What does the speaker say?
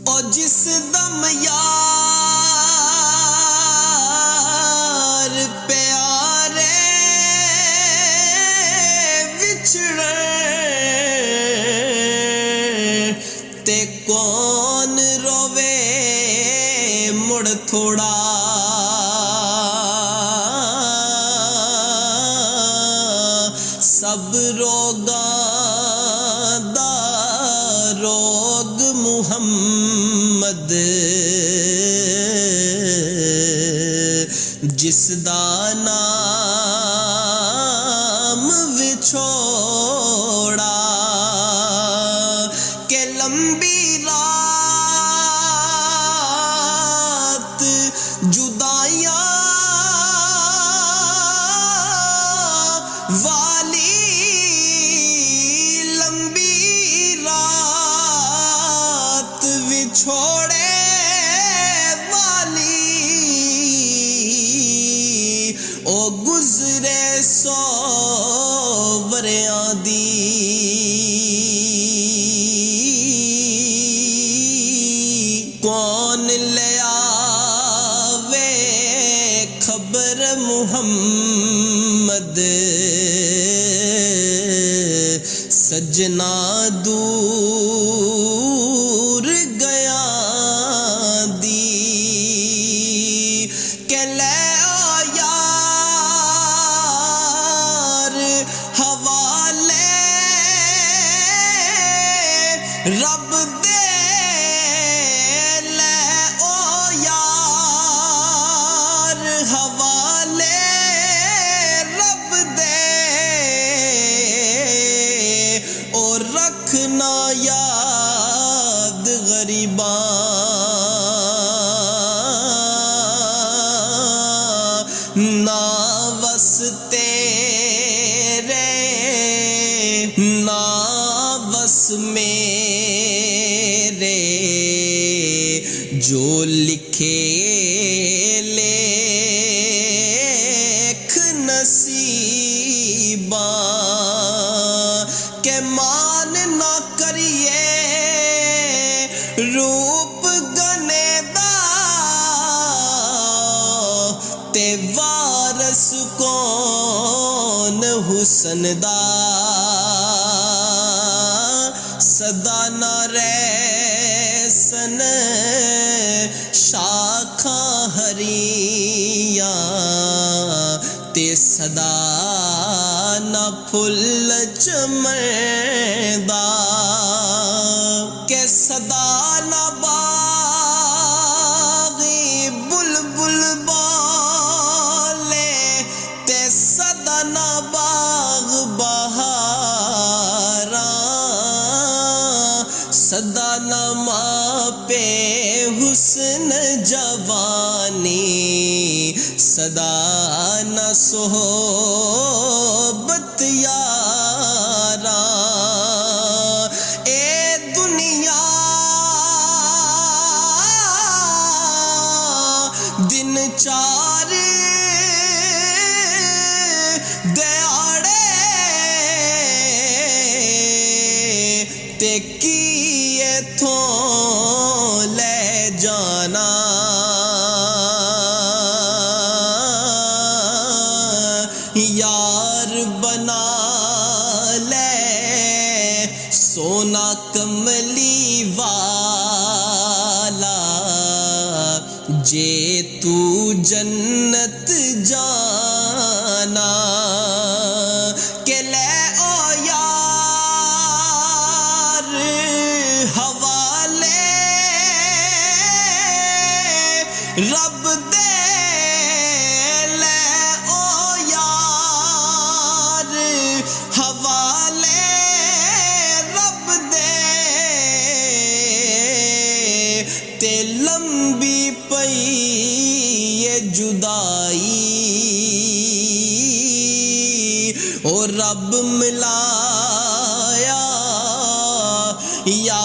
ओ जिस दम यार प्यारे विछड़े ते कौन रोवे मुड़ थोड़ा। सब रोगां दा रोग मुहम्मद जिसदा नाम विछोड़ा के लंबी रात जुदाइयां वाली लंबी रात विछोड़े वाली ओ गुजरे 100 वरियां दी कौन ले आवे खबर मुहम्मद सजना दूर गया दी के ले आ यार हवाले रब दे ले ओ यार हवाले रब दे और रखना याद गरीबा ना वस तेरे ना वस मेरे जो लिखे लेख नसीबा के मान ना करिए रूप गनेदा ते वारस कौन हुसन दा सदा ना रहसन शाखा हरियां ते सदा ना फुल चमदा के सदा ना बागी बुलबुल बोले ते सदा ना बाग बहारा सदा ना मापे हुस्न जवानी सदा न सोहबत यारा ए दुनिया दिन चार दयाड़े ते की इथों ले जाना यार बना ले सोना कमली वाला जे तू जन्नत जाना के ले ओ यार हवाले रब दे हवाले रब दे ते लंबी पई ये जुदाई और रब मिलाया या